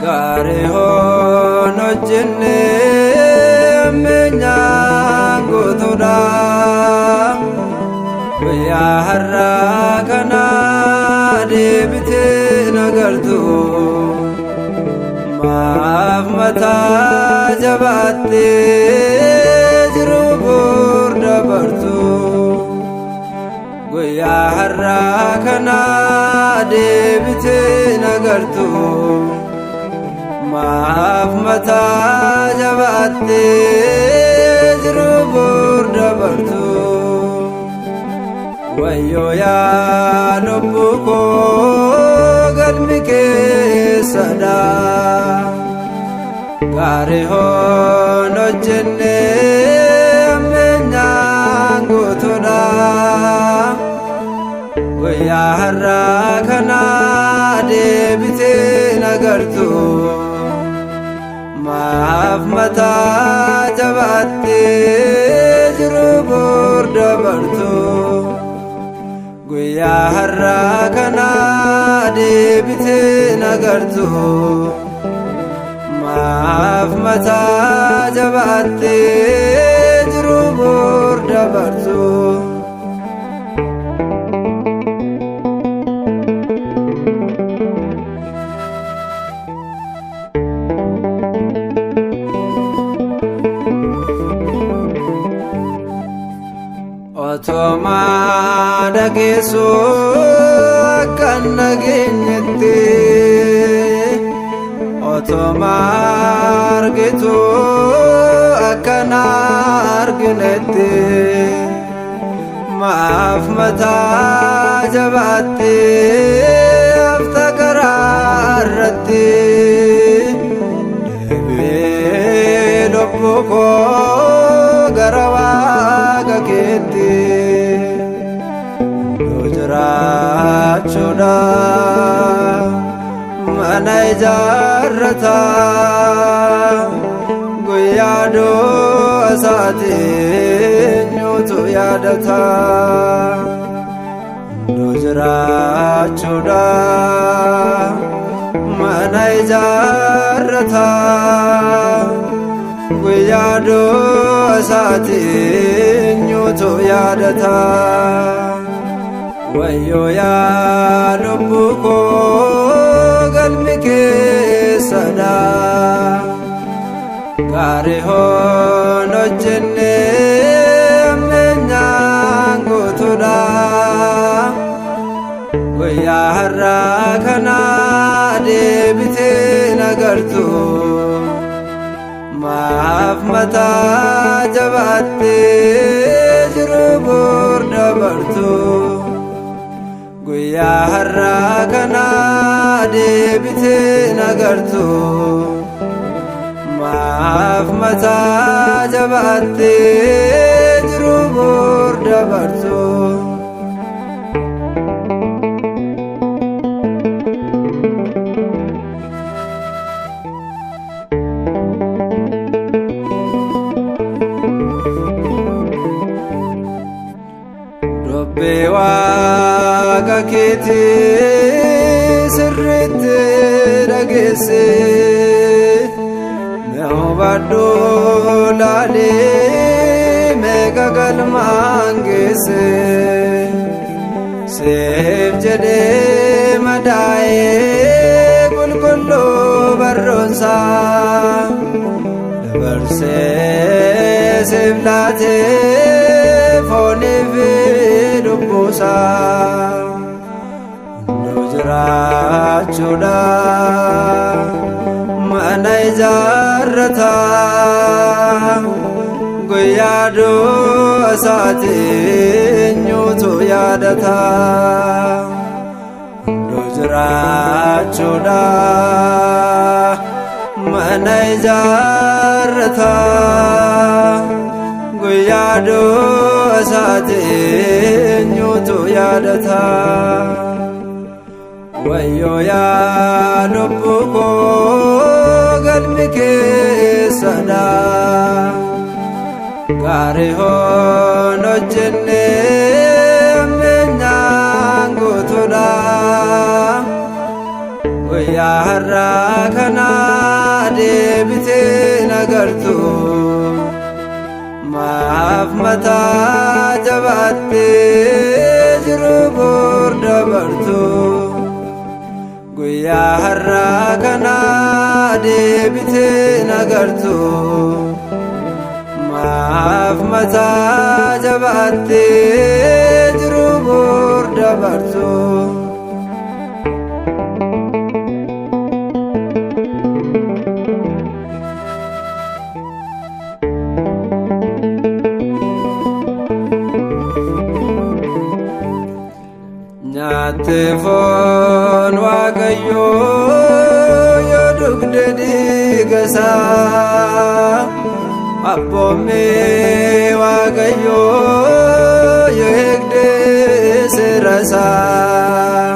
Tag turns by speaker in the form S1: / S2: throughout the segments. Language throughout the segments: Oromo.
S1: gaarii hoon hojjenne ammeenyaan guutuudha. Guyyaa har'aa kana deebitee nagartu maaf mataa jabaattee jiruu boorda bartu. Guyyaa har'aa kana deebitee nagartu maaf mataa jabaattee jiruu boorda bartu. Wayyoo yaa lubbuu koo galmi keessadha. Gaarii hoon hojjenne ammeenyaan guutuudha. Guyyaa har'aa kana deebitee nagartu maaf mataa jabaattee jiruu boorda bartu. Guyyaa har'aa kana deebitee nagartu maaf mataa jabaattee jiruu boorda bartu. Otoomaa dhageessu akkan nageenyetti, otoomaa argitu akkan arginetti, maaf mataa jabaattee hafta garaa irratti. Deebi'ee lubbuu koo gara Waaqa keetti jiraachuudha. Mana ijaarrata guyyaa du'a isaatiin eenyutu yaadata. Jiraachuudha. Mana ijaarrata guyyaa du'a isaatiin eenyutu yaadata. Wayyoo yaa lubbuu koo galmi keessadha. Gaarii hoon hojjenne ammeenyaan guutuudha. Guyyaa har'aa kana deebitee nagartu maaf mataa jabaattee jiruu boorda bartu. Guyyaa har'aa kana deebitee nagartu maaf mataa jabaattee jiruu boorda bartu. Dubbii Waaqa keetii sirriitti dhageesse, mee hubadhu laalee meeqa galmaan geesse. Siif jedhee madaa'ee qulqulluu barroonsaa dabarsee siif laatee fooniif lubbuusaa. Jiraachuudha. Mana ijaarrata guyyaa du'a isaatiin eenyutu yaadata. Jiraachuudha. Mana ijaarrata guyyaa du'a isaatiin eenyutu yaadata. Wayyoo yaa lubbuu koo galmi keessadha. Gaarii hoon hojjenne ammeenyaan guutuudha. guyyaa har'aa kana deebitee nagartu maaf mataa jabaattee jiru bor dabartu guyyaa har'aa kana deebitee nagartu maaf mataa jabaattee jiru bor dabartu nyaate foon waaqayyoo yoo dhugde dhiigasaa abboomee waaqayyoo yoo eegde seerasaa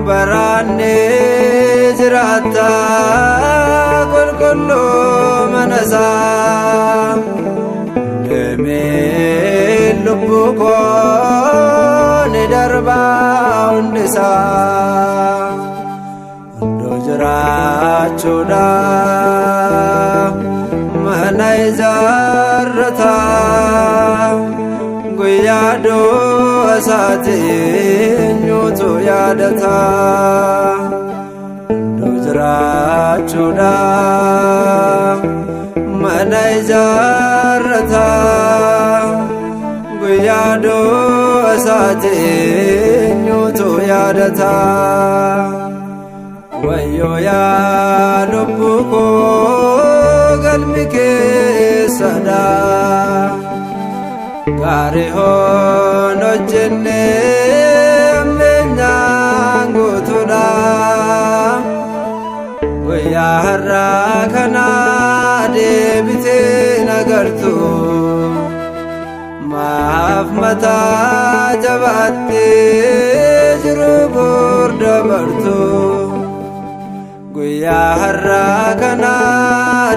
S1: baraannee jiraatta qulqulluu manasaa deemee lubbuu koo ni darbaa hundisaa hundoo jiraachuudhaaf mana ijaarrataa guyyaa du'a isaatiin eenyutu yaadataa hundoo jiraachuudhaaf mana ijaarrataa guyyaa du'a isaatiin eenyutu yaadataa wayyoo yaa lubbuu koo galmi keessadha gaarii hoon hojjenne ammeenyaan guutuudha guyyaa har'aa kana deebitee nagartu maaf mataa jabaattee jiru bor dabartu guyyaa har'aa kana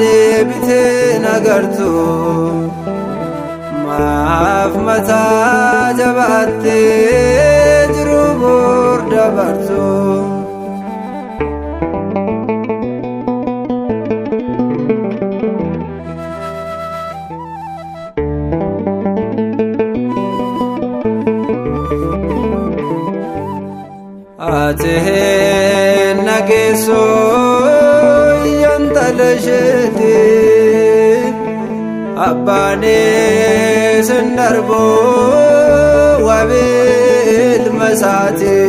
S1: deebitee nagartu maaf mataa jabaattee jiru bor dabartu atehen nagesso yantalasheti abbane sendarbo wabil masati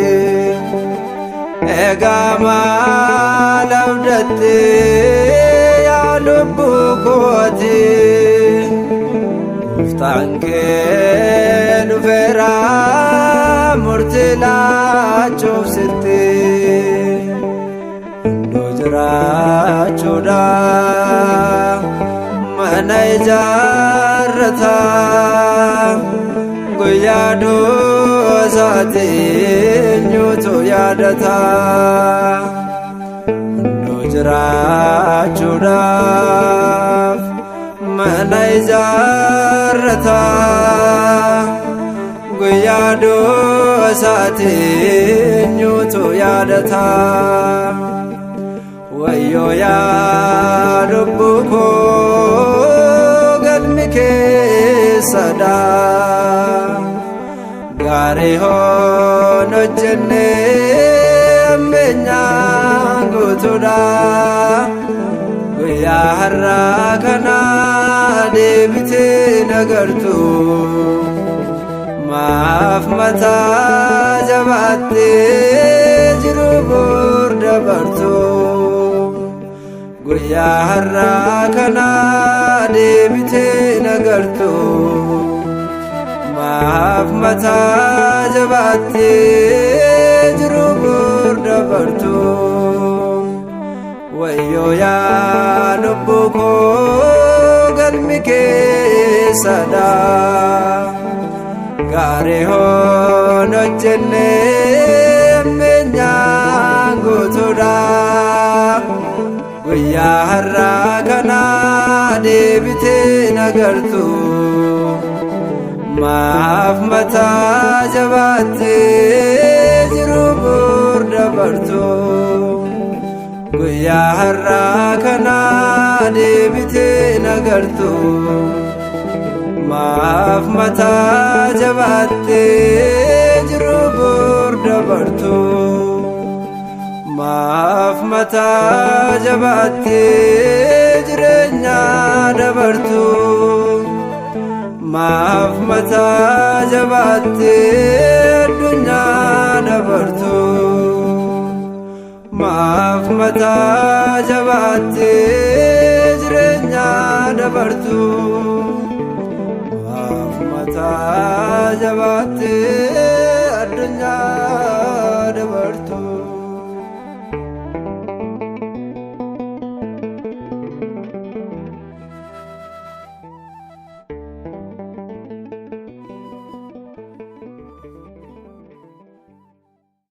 S1: egama lavdate ya lubbu koti uftanke nufera murtilaachuuf sitti hundoo jiraachuudhaaf mana ijaarrataa guyyaa du'a isaatiin eenyutu yaadataa hundoo jiraachuudhaaf mana ijaarrataa guyyaa du'a isaatiin eenyutu yaadataa wayyoo yaa lubbuu koo galmi keessadha gaarii hoon hojjenne ammeenyaan guutuudha guyyaa har'aa kana deebitee nagartu maaf mataa jabaattee jiru bor dabartu guyyaa har'aa kana deebitee nagartu maaf mataa jabaattee jiru bor dabartu wayyoo yaa lubbuu koo galmi keessadha gaarii hoon hojjenne ammeenyaan guutuudha guyyaa har'aa kana deebitee nagartu maaf mataa jabaattee jiru bor dabartu guyyaa har'aa kana deebitee nagartu maaf mataa jabaattee jiru bor dabartu maaf mataa jabaattee jireenya dabartu maaf mataa jabaattee addunyaa dabartu maaf mataa jabaattee jireenya dabartu maaf mataa jabaattee